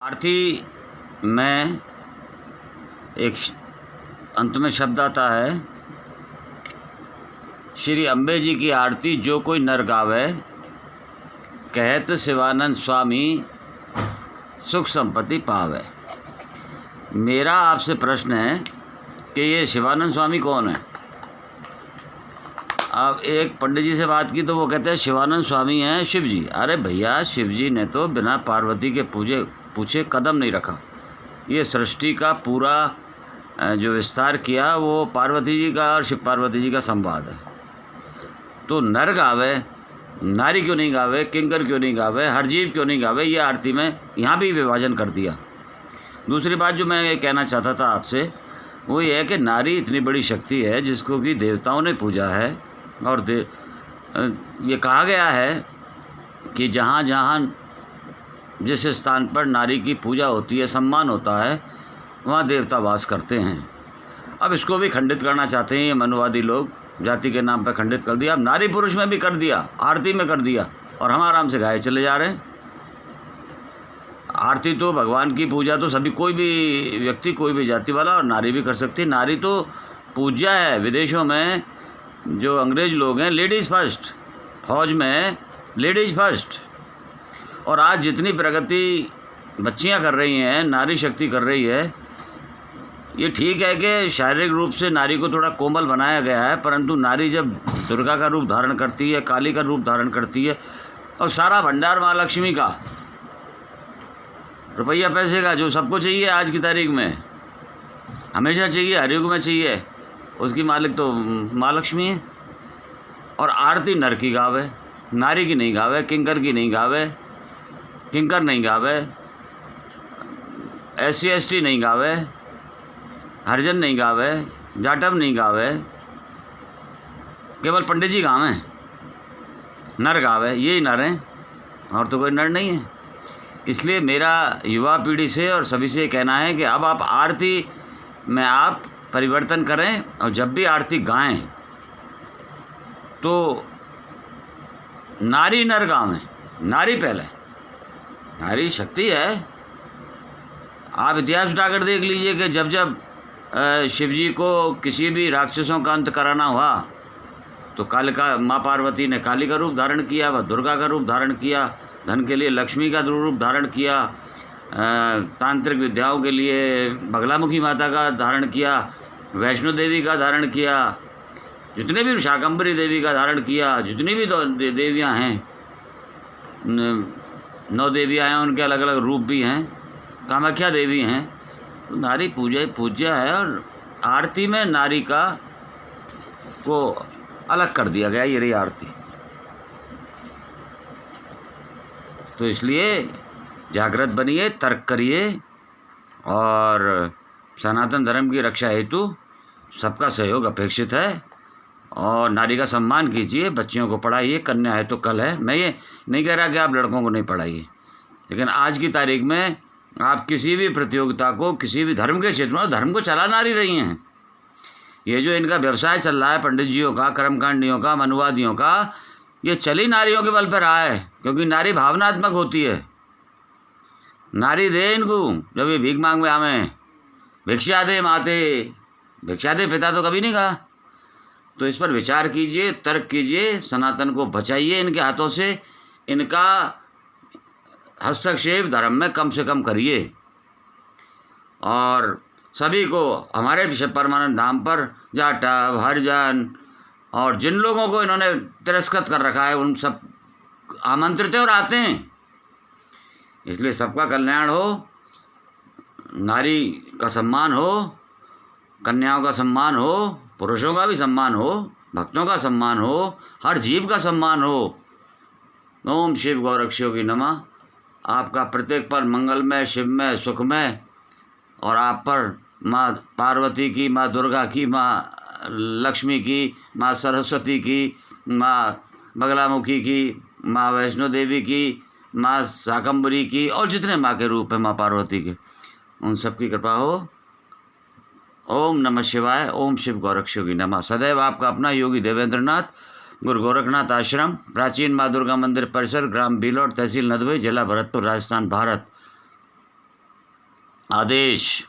आरती में एक अंत में शब्द आता है, श्री अम्बे जी की आरती जो कोई नर गावे, कहत शिवानंद स्वामी सुख संपत्ति पावे। मेरा आपसे प्रश्न है कि ये शिवानंद स्वामी कौन है? अब एक पंडित जी से बात की तो वो कहते हैं शिवानंद स्वामी हैं शिव जी। अरे भैया, शिव जी ने तो बिना पार्वती के पूछे कदम नहीं रखा। ये सृष्टि का पूरा जो विस्तार किया वो पार्वती जी का और शिव पार्वती जी का संवाद है। तो नर गावे, नारी क्यों नहीं गावे, किंकर क्यों नहीं गावे, हर जीव क्यों नहीं गावे, ये आरती में यहाँ भी विभाजन कर दिया। दूसरी बात जो मैं ये कहना चाहता था आपसे वो ये है कि नारी इतनी बड़ी शक्ति है जिसको कि देवताओं ने पूजा है और ये कहा गया है कि जहाँ जहाँ जिस स्थान पर नारी की पूजा होती है, सम्मान होता है, वहाँ देवता वास करते हैं। अब इसको भी खंडित करना चाहते हैं ये मनुवादी लोग, जाति के नाम पर खंडित कर दिया। अब नारी पुरुष में भी कर दिया, आरती में कर दिया, और हम आराम से गाए चले जा रहे हैं। आरती तो भगवान की पूजा तो सभी, कोई भी व्यक्ति, कोई भी जाति वाला और नारी भी कर सकती है। नारी तो पूजा है। विदेशों में जो अंग्रेज लोग हैं, लेडीज़ फर्स्ट, फौज में लेडीज़ फर्स्ट। और आज जितनी प्रगति बच्चियां कर रही हैं, नारी शक्ति कर रही है, ये ठीक है कि शारीरिक रूप से नारी को थोड़ा कोमल बनाया गया है, परंतु नारी जब दुर्गा का रूप धारण करती है, काली का रूप धारण करती है, और सारा भंडार माँ लक्ष्मी का, रुपया पैसे का, जो सबको चाहिए आज की तारीख में, हमेशा चाहिए, हर युग में चाहिए, उसकी मालिक तो माँ लक्ष्मी है। और आरती नर की गावे, नारी की नहीं गावे, किंकर की नहीं गावे, किंकर नहीं गावे, SC ST नहीं गावे, हरिजन नहीं गावे, जाटव नहीं गावे, केवल पंडित जी गावे, नर गावे, यही नर हैं और तो कोई नर नहीं है। इसलिए मेरा युवा पीढ़ी से और सभी से कहना है कि अब आप आरती में आप परिवर्तन करें, और जब भी आरती गाएं तो नारी नर गावें। नारी पहले, नारी शक्ति है। आप इतिहास उठाकर देख लीजिए कि जब जब शिव जी को किसी भी राक्षसों का अंत कराना हुआ तो कालिका, माँ पार्वती ने काली का रूप धारण किया, वह दुर्गा का रूप धारण किया, धन के लिए लक्ष्मी का रूप धारण किया, तांत्रिक विद्याओं के लिए बगलामुखी माता का धारण किया, वैष्णो देवी का धारण किया, जितने भी शाकंभरी देवी का धारण किया, जितनी भी देवियां हैं, 9 देवियां हैं, उनके अलग अलग रूप भी हैं, कामाख्या देवी हैं। तो नारी पूज्य है, और आरती में नारी का को अलग कर दिया गया, ये रही आरती। तो इसलिए जागृत बनिए, तर्क करिए, और सनातन धर्म की रक्षा हेतु सबका सहयोग अपेक्षित है। और नारी का सम्मान कीजिए, बच्चियों को पढ़ाइए, कन्या है तो कल है। मैं ये नहीं कह रहा कि आप लड़कों को नहीं पढ़ाइए, लेकिन आज की तारीख में आप किसी भी प्रतियोगिता को, किसी भी धर्म के क्षेत्र में, धर्म को चला नारी रही हैं। ये जो इनका व्यवसाय चल रहा है पंडित जियों का, कर्मकांडियों का, मनुवादियों का, ये चली नारियों के बल पर रहा है, क्योंकि नारी भावनात्मक होती है। नारी दे इनको, जब ये भीख मांग में आवें, भिक्षा दे माते, भिक्षा दे पिता तो कभी नहीं कहा। तो इस पर विचार कीजिए, तर्क कीजिए, सनातन को बचाइए इनके हाथों से। इनका हस्तक्षेप धर्म में कम से कम करिए, और सभी को हमारे परमानंद धाम पर जाटव, हरिजन और जिन लोगों को इन्होंने तिरस्कृत कर रखा है, उन सब आमंत्रित हैं और आते हैं। इसलिए सबका कल्याण हो, नारी का सम्मान हो, कन्याओं का सम्मान हो, पुरुषों का भी सम्मान हो, भक्तों का सम्मान हो, हर जीव का सम्मान हो। ओम शिव गौरक्षियों की नमः। आपका प्रत्येक पल मंगलमय, शिवमय, सुखमय, और आप पर माँ पार्वती की, माँ दुर्गा की, माँ लक्ष्मी की, माँ सरस्वती की, माँ बगलामुखी की, माँ वैष्णो देवी की, माँ शाकंभरी की, और जितने माँ के रूप हैं माँ पार्वती के, उन सब की कृपा हो। ओम नमः शिवाय। ओम शिव गौरक्षयोगी नमः। सदैव आपका अपना योगी देवेंद्र नाथ, गुरु गोरखनाथ आश्रम, प्राचीन माँ दुर्गा मंदिर परिसर, ग्राम बिलौट, तहसील नदवे, जिला भरतपुर, राजस्थान, भारत। आदेश